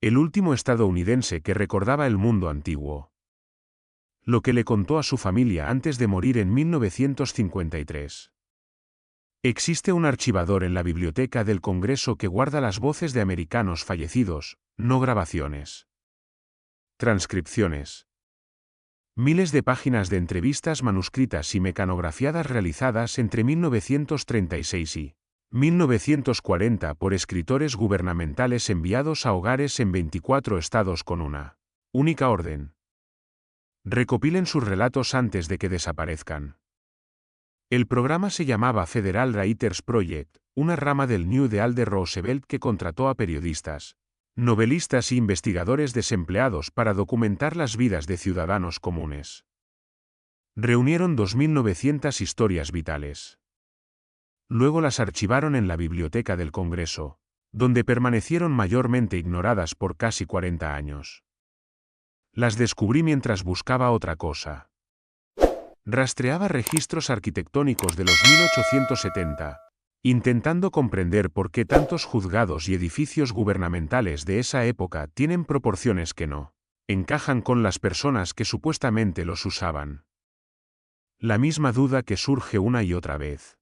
El último estadounidense que recordaba el mundo antiguo. Lo que le contó a su familia antes de morir en 1953. Existe un archivador en la Biblioteca del Congreso que guarda las voces de americanos fallecidos, no grabaciones. Transcripciones. Miles de páginas de entrevistas manuscritas y mecanografiadas realizadas entre 1936 y 1940 por escritores gubernamentales enviados a hogares en 24 estados con una única orden. Recopilen sus relatos antes de que desaparezcan. El programa se llamaba Federal Writers Project, una rama del New Deal de Roosevelt que contrató a periodistas, novelistas e investigadores desempleados para documentar las vidas de ciudadanos comunes. Reunieron 2.900 historias vitales. Luego las archivaron en la Biblioteca del Congreso, donde permanecieron mayormente ignoradas por casi 40 años. Las descubrí mientras buscaba otra cosa. Rastreaba registros arquitectónicos de los 1870, intentando comprender por qué tantos juzgados y edificios gubernamentales de esa época tienen proporciones que no encajan con las personas que supuestamente los usaban. La misma duda que surge una y otra vez.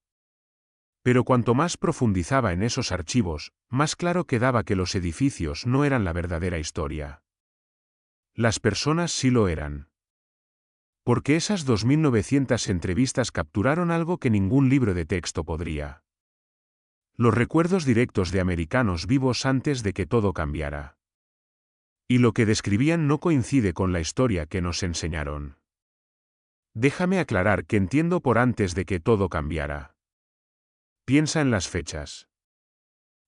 Pero cuanto más profundizaba en esos archivos, más claro quedaba que los edificios no eran la verdadera historia. Las personas sí lo eran. Porque esas 2.900 entrevistas capturaron algo que ningún libro de texto podría. Los recuerdos directos de americanos vivos antes de que todo cambiara. Y lo que describían no coincide con la historia que nos enseñaron. Déjame aclarar que entiendo por antes de que todo cambiara. Piensa en las fechas.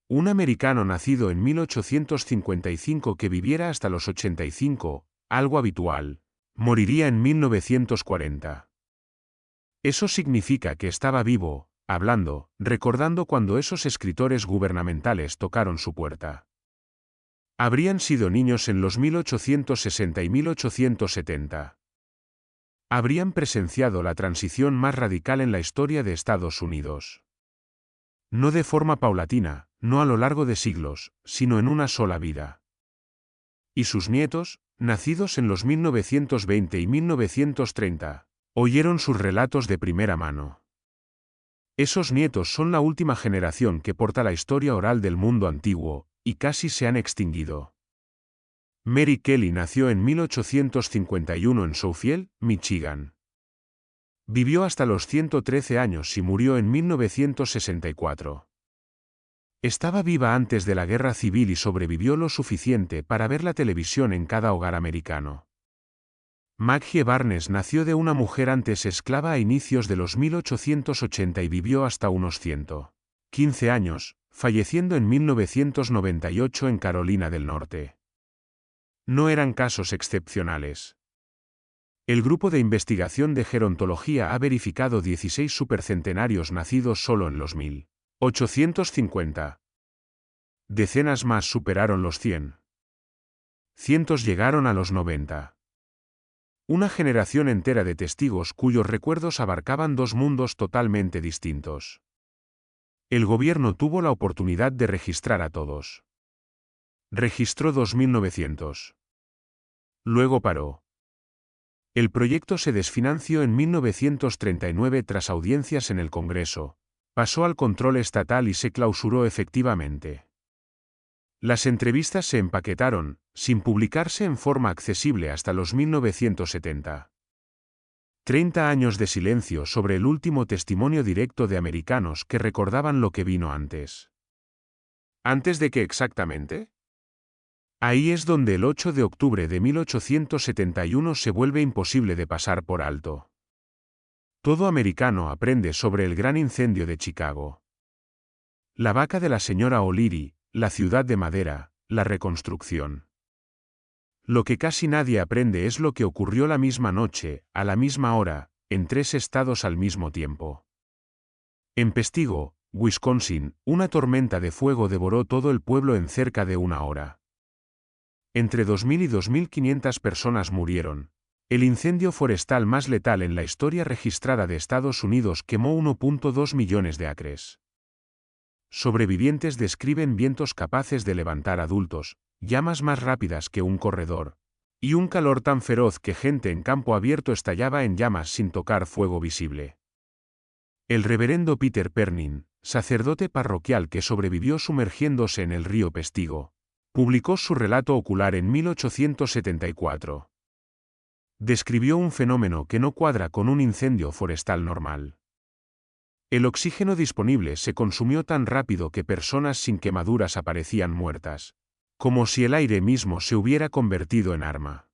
Un americano nacido en 1855 que viviera hasta los 85, algo habitual, moriría en 1940. Eso significa que estaba vivo, hablando, recordando cuando esos escritores gubernamentales tocaron su puerta. Habrían sido niños en los 1860 y 1870. Habrían presenciado la transición más radical en la historia de Estados Unidos. No de forma paulatina, no a lo largo de siglos, sino en una sola vida. Y sus nietos, nacidos en los 1920 y 1930, oyeron sus relatos de primera mano. Esos nietos son la última generación que porta la historia oral del mundo antiguo, y casi se han extinguido. Mary Kelly nació en 1851 en Southfield, Michigan. Vivió hasta los 113 años y murió en 1964. Estaba viva antes de la guerra civil y sobrevivió lo suficiente para ver la televisión en cada hogar americano. Maggie Barnes nació de una mujer antes esclava a inicios de los 1880 y vivió hasta unos 115 años, falleciendo en 1998 en Carolina del Norte. No eran casos excepcionales. El grupo de investigación de gerontología ha verificado 16 supercentenarios nacidos solo en los 1850. Decenas más superaron los 100. Cientos llegaron a los 90. Una generación entera de testigos cuyos recuerdos abarcaban dos mundos totalmente distintos. El gobierno tuvo la oportunidad de registrar a todos. Registró 2.900. Luego paró. El proyecto se desfinanció en 1939 tras audiencias en el Congreso, pasó al control estatal y se clausuró efectivamente. Las entrevistas se empaquetaron, sin publicarse en forma accesible hasta los 1970. 30 años de silencio sobre el último testimonio directo de americanos que recordaban lo que vino antes. ¿Antes de qué exactamente? Ahí es donde el 8 de octubre de 1871 se vuelve imposible de pasar por alto. Todo americano aprende sobre el gran incendio de Chicago. La vaca de la señora O'Leary, la ciudad de madera, la reconstrucción. Lo que casi nadie aprende es lo que ocurrió la misma noche, a la misma hora, en 3 estados al mismo tiempo. En Pestigo, Wisconsin, una tormenta de fuego devoró todo el pueblo en cerca de una hora. Entre 2.000 y 2.500 personas murieron. El incendio forestal más letal en la historia registrada de Estados Unidos quemó 1.2 millones de acres. Sobrevivientes describen vientos capaces de levantar adultos, llamas más rápidas que un corredor, y un calor tan feroz que gente en campo abierto estallaba en llamas sin tocar fuego visible. El reverendo Peter Pernin, sacerdote parroquial que sobrevivió sumergiéndose en el río Pestigo, publicó su relato ocular en 1874. Describió un fenómeno que no cuadra con un incendio forestal normal. El oxígeno disponible se consumió tan rápido que personas sin quemaduras aparecían muertas, como si el aire mismo se hubiera convertido en arma.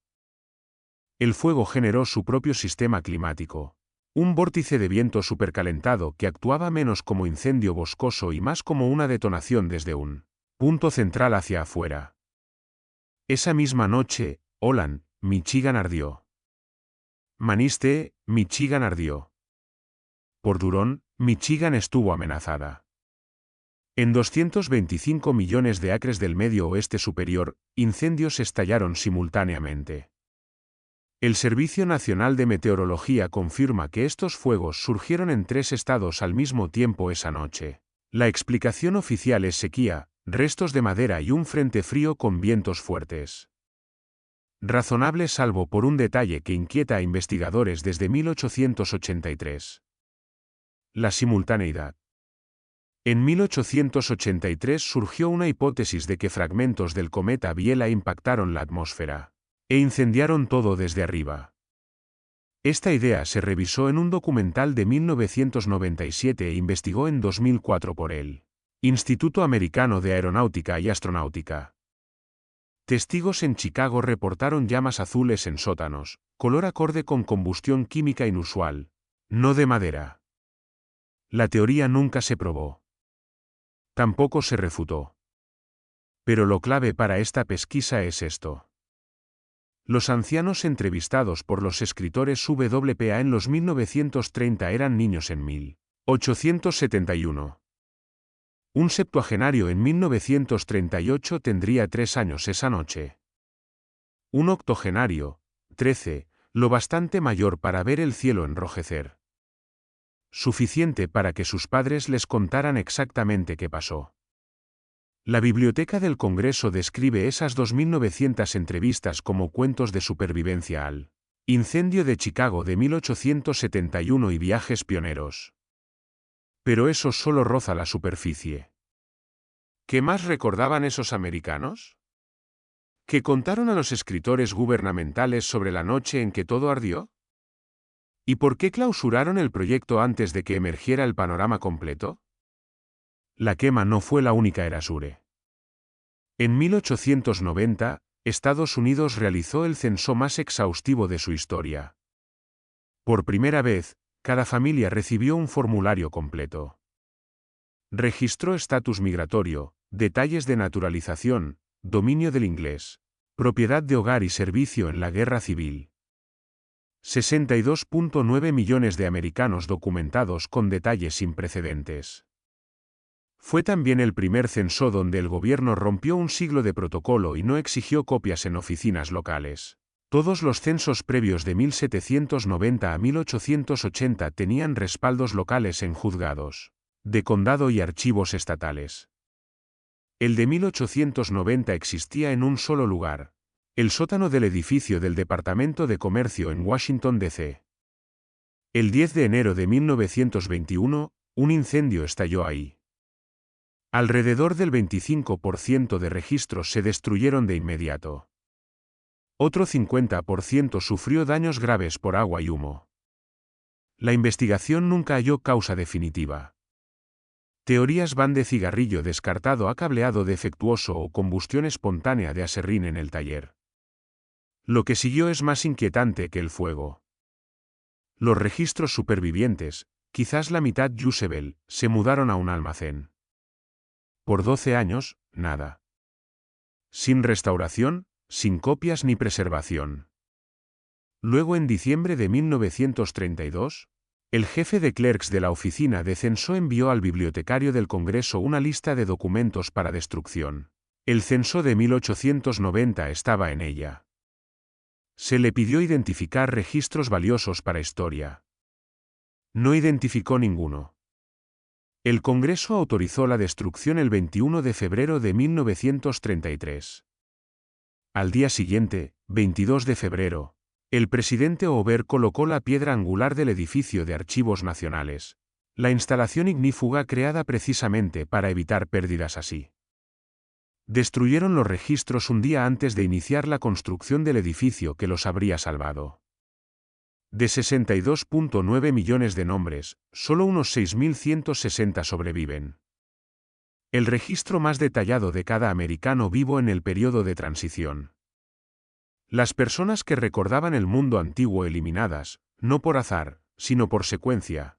El fuego generó su propio sistema climático, un vórtice de viento supercalentado que actuaba menos como incendio boscoso y más como una detonación desde un punto central hacia afuera. Esa misma noche, Holland, Michigan ardió. Manistee, Michigan ardió. Por Durón, Michigan estuvo amenazada. En 225 millones de acres del medio oeste superior, incendios estallaron simultáneamente. El Servicio Nacional de Meteorología confirma que estos fuegos surgieron en 3 estados al mismo tiempo esa noche. La explicación oficial es sequía, restos de madera y un frente frío con vientos fuertes. Razonable salvo por un detalle que inquieta a investigadores desde 1883. La simultaneidad. En 1883 surgió una hipótesis de que fragmentos del cometa Biela impactaron la atmósfera e incendiaron todo desde arriba. Esta idea se revisó en un documental de 1997 e investigó en 2004 por el Instituto Americano de Aeronáutica y Astronáutica. Testigos en Chicago reportaron llamas azules en sótanos, color acorde con combustión química inusual, no de madera. La teoría nunca se probó. Tampoco se refutó. Pero lo clave para esta pesquisa es esto. Los ancianos entrevistados por los escritores WPA en los 1930 eran niños en 1871. Un septuagenario en 1938 tendría 3 años esa noche. Un octogenario, 13, lo bastante mayor para ver el cielo enrojecer. Suficiente para que sus padres les contaran exactamente qué pasó. La Biblioteca del Congreso describe esas 2.900 entrevistas como cuentos de supervivencia al incendio de Chicago de 1871 y viajes pioneros. Pero eso solo roza la superficie. ¿Qué más recordaban esos americanos? ¿Qué contaron a los escritores gubernamentales sobre la noche en que todo ardió? ¿Y por qué clausuraron el proyecto antes de que emergiera el panorama completo? La quema no fue la única Erasure. En 1890, Estados Unidos realizó el censo más exhaustivo de su historia. Por primera vez, cada familia recibió un formulario completo. Registró estatus migratorio, detalles de naturalización, dominio del inglés, propiedad de hogar y servicio en la guerra civil. 62.9 millones de americanos documentados con detalles sin precedentes. Fue también el primer censo donde el gobierno rompió un siglo de protocolo y no exigió copias en oficinas locales. Todos los censos previos de 1790 a 1880 tenían respaldos locales en juzgados de condado y archivos estatales. El de 1890 existía en un solo lugar, el sótano del edificio del Departamento de Comercio en Washington, D.C. El 10 de enero de 1921, un incendio estalló ahí. Alrededor del 25% de registros se destruyeron de inmediato. Otro 50% sufrió daños graves por agua y humo. La investigación nunca halló causa definitiva. Teorías van de cigarrillo descartado a cableado defectuoso o combustión espontánea de aserrín en el taller. Lo que siguió es más inquietante que el fuego. Los registros supervivientes, quizás la mitad usable, se mudaron a un almacén. Por 12 años, nada. Sin restauración, sin copias ni preservación. Luego en diciembre de 1932, el jefe de clerks de la oficina de censo envió al bibliotecario del Congreso una lista de documentos para destrucción. El censo de 1890 estaba en ella. Se le pidió identificar registros valiosos para historia. No identificó ninguno. El Congreso autorizó la destrucción el 21 de febrero de 1933. Al día siguiente, 22 de febrero, el presidente Hoover colocó la piedra angular del edificio de Archivos Nacionales, la instalación ignífuga creada precisamente para evitar pérdidas así. Destruyeron los registros un día antes de iniciar la construcción del edificio que los habría salvado. De 62,9 millones de nombres, solo unos 6.160 sobreviven. El registro más detallado de cada americano vivo en el periodo de transición. Las personas que recordaban el mundo antiguo eliminadas, no por azar, sino por secuencia.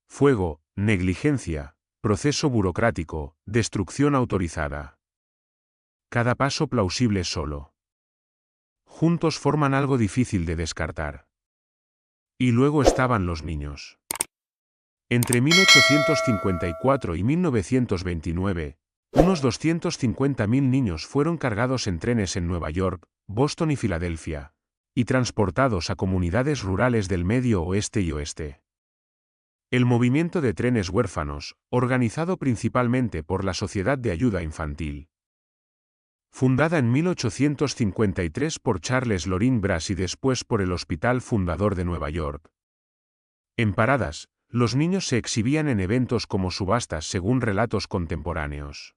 Fuego, negligencia, proceso burocrático, destrucción autorizada. Cada paso plausible solo. Juntos forman algo difícil de descartar. Y luego estaban los niños. Entre 1854 y 1929, unos 250.000 niños fueron cargados en trenes en Nueva York, Boston y Filadelfia, y transportados a comunidades rurales del Medio Oeste y Oeste. El movimiento de trenes huérfanos, organizado principalmente por la Sociedad de Ayuda Infantil, fundada en 1853 por Charles Loring Brass y después por el Hospital Fundador de Nueva York. En paradas, los niños se exhibían en eventos como subastas según relatos contemporáneos.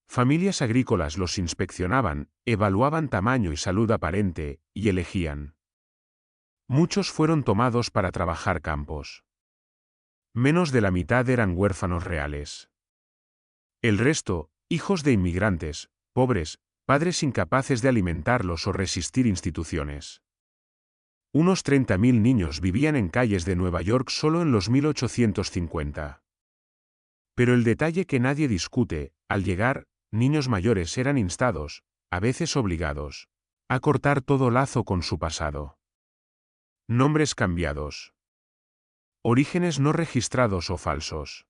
Familias agrícolas los inspeccionaban, evaluaban tamaño y salud aparente, y elegían. Muchos fueron tomados para trabajar campos. Menos de la mitad eran huérfanos reales. El resto, hijos de inmigrantes, pobres, padres incapaces de alimentarlos o resistir instituciones. Unos 30.000 niños vivían en calles de Nueva York solo en los 1850. Pero el detalle que nadie discute, al llegar, niños mayores eran instados, a veces obligados, a cortar todo lazo con su pasado. Nombres cambiados. Orígenes no registrados o falsos.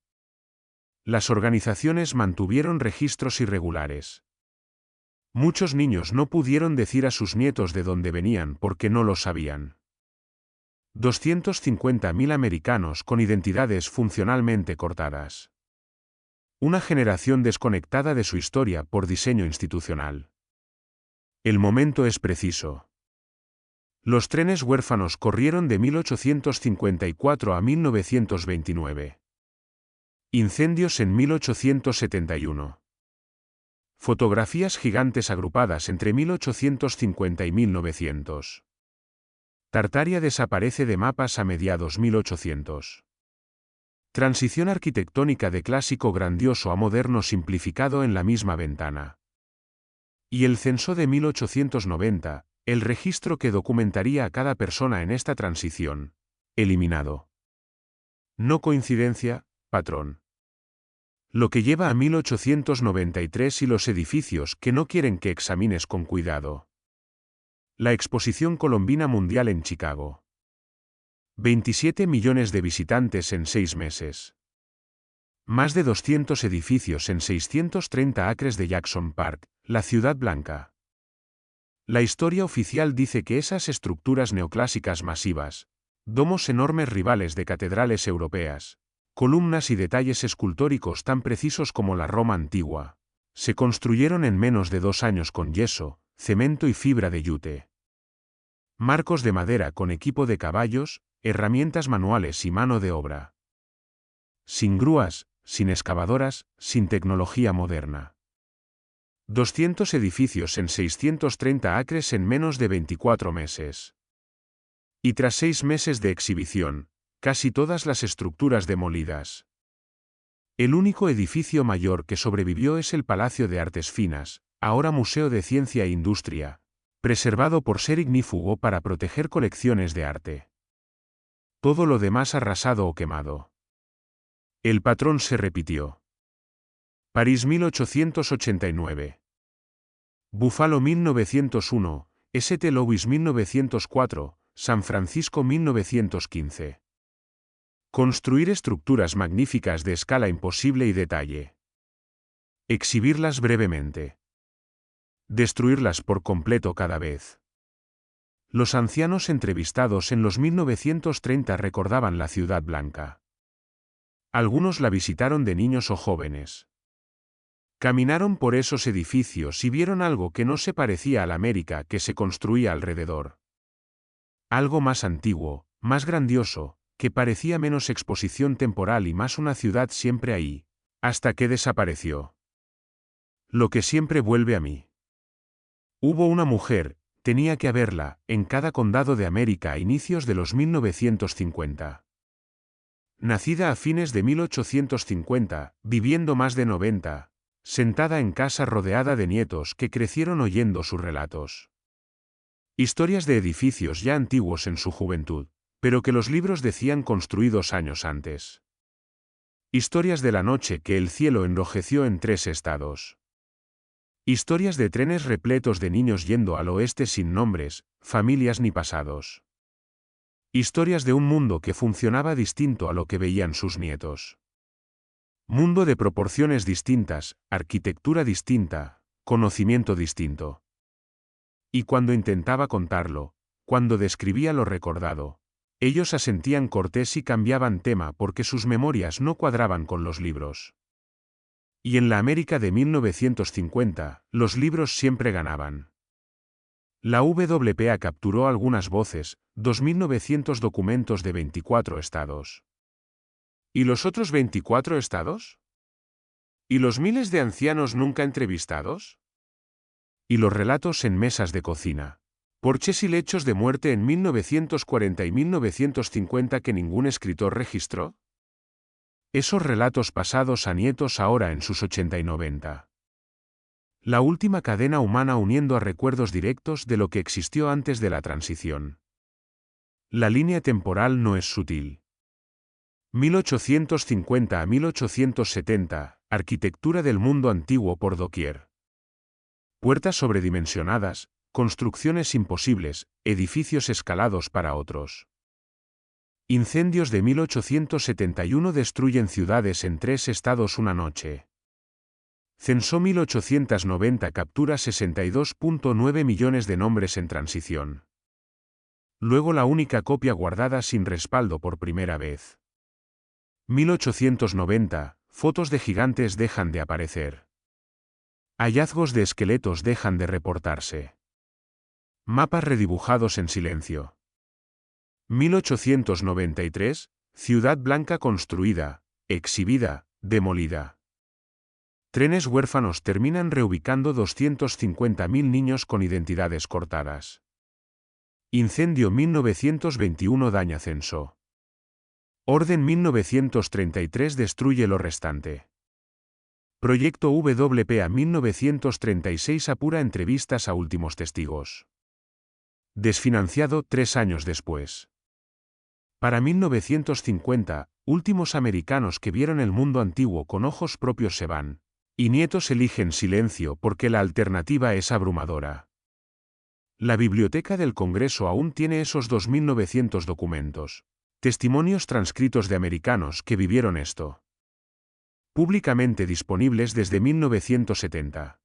Las organizaciones mantuvieron registros irregulares. Muchos niños no pudieron decir a sus nietos de dónde venían porque no lo sabían. 250.000 americanos con identidades funcionalmente cortadas. Una generación desconectada de su historia por diseño institucional. El momento es preciso. Los trenes huérfanos corrieron de 1854 a 1929. Incendios en 1871. Fotografías gigantes agrupadas entre 1850 y 1900. Tartaria desaparece de mapas a mediados 1800. Transición arquitectónica de clásico grandioso a moderno simplificado en la misma ventana. Y el censo de 1890, el registro que documentaría a cada persona en esta transición, eliminado. No coincidencia, patrón. Lo que lleva a 1893 y los edificios que no quieren que examines con cuidado. La Exposición Colombina Mundial en Chicago. 27 millones de visitantes en 6 meses. Más de 200 edificios en 630 acres de Jackson Park, la Ciudad Blanca. La historia oficial dice que esas estructuras neoclásicas masivas, domos enormes rivales de catedrales europeas, columnas y detalles escultóricos tan precisos como la Roma antigua, se construyeron en menos de 2 años con yeso, cemento y fibra de yute. Marcos de madera con equipo de caballos, herramientas manuales y mano de obra. Sin grúas, sin excavadoras, sin tecnología moderna. 200 edificios en 630 acres en menos de 24 meses. Y tras 6 meses de exhibición, casi todas las estructuras demolidas. El único edificio mayor que sobrevivió es el Palacio de Artes Finas, ahora Museo de Ciencia e Industria, preservado por ser ignífugo para proteger colecciones de arte. Todo lo demás arrasado o quemado. El patrón se repitió. París 1889. Buffalo 1901, St. Louis 1904, San Francisco 1915. Construir estructuras magníficas de escala imposible y detalle. Exhibirlas brevemente. Destruirlas por completo cada vez. Los ancianos entrevistados en los 1930 recordaban la Ciudad Blanca. Algunos la visitaron de niños o jóvenes. Caminaron por esos edificios y vieron algo que no se parecía a la América que se construía alrededor. Algo más antiguo, más grandioso, que parecía menos exposición temporal y más una ciudad siempre ahí, hasta que desapareció. Lo que siempre vuelve a mí. Hubo una mujer, tenía que haberla, en cada condado de América a inicios de los 1950. Nacida a fines de 1850, viviendo más de 90, sentada en casa rodeada de nietos que crecieron oyendo sus relatos. Historias de edificios ya antiguos en su juventud, pero que los libros decían construidos años antes. Historias de la noche que el cielo enrojeció en 3 estados. Historias de trenes repletos de niños yendo al oeste sin nombres, familias ni pasados. Historias de un mundo que funcionaba distinto a lo que veían sus nietos. Mundo de proporciones distintas, arquitectura distinta, conocimiento distinto. Y cuando intentaba contarlo, cuando describía lo recordado, ellos asentían cortés y cambiaban tema porque sus memorias no cuadraban con los libros. Y en la América de 1950, los libros siempre ganaban. La WPA capturó algunas voces, 2.900 documentos de 24 estados. ¿Y los otros 24 estados? ¿Y los miles de ancianos nunca entrevistados? ¿Y los relatos en mesas de cocina? Porches y lechos de muerte en 1940 y 1950 que ningún escritor registró? Esos relatos pasados a nietos ahora en sus 80 y 90. La última cadena humana uniendo a recuerdos directos de lo que existió antes de la transición. La línea temporal no es sutil. 1850 a 1870, arquitectura del mundo antiguo por doquier. Puertas sobredimensionadas, construcciones imposibles, edificios escalados para otros. Incendios de 1871 destruyen ciudades en 3 estados una noche. Censó 1890 captura 62.9 millones de nombres en transición. Luego la única copia guardada sin respaldo por primera vez. 1890, fotos de gigantes dejan de aparecer. Hallazgos de esqueletos dejan de reportarse. Mapas redibujados en silencio. 1893, Ciudad Blanca construida, exhibida, demolida. Trenes huérfanos terminan reubicando 250.000 niños con identidades cortadas. Incendio 1921 daña censo. Orden 1933 destruye lo restante. Proyecto WPA 1936 apura entrevistas a últimos testigos. Desfinanciado 3 años después. Para 1950, últimos americanos que vieron el mundo antiguo con ojos propios se van, y nietos eligen silencio porque la alternativa es abrumadora. La Biblioteca del Congreso aún tiene esos 2.900 documentos, testimonios transcritos de americanos que vivieron esto. Públicamente disponibles desde 1970.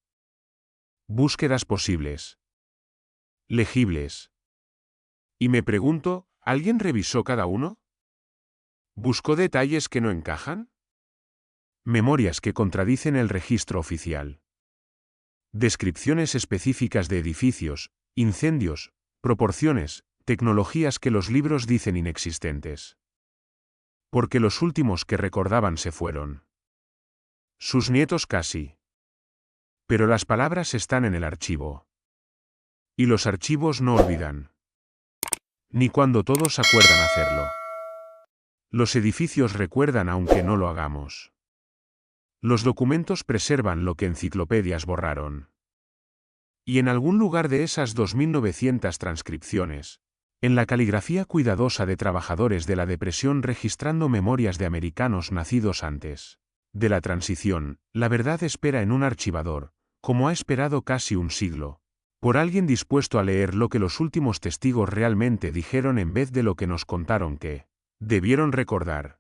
Búsquedas posibles. Legibles. Y me pregunto, ¿alguien revisó cada uno? ¿Buscó detalles que no encajan? Memorias que contradicen el registro oficial. Descripciones específicas de edificios, incendios, proporciones, tecnologías que los libros dicen inexistentes. Porque los últimos que recordaban se fueron. Sus nietos casi. Pero las palabras están en el archivo. Y los archivos no olvidan. Ni cuando todos acuerdan hacerlo. Los edificios recuerdan aunque no lo hagamos. Los documentos preservan lo que enciclopedias borraron. Y en algún lugar de esas 2.900 transcripciones, en la caligrafía cuidadosa de trabajadores de la depresión registrando memorias de americanos nacidos antes de la transición, la verdad espera en un archivador, como ha esperado casi un siglo, por alguien dispuesto a leer lo que los últimos testigos realmente dijeron en vez de lo que nos contaron que debieron recordar.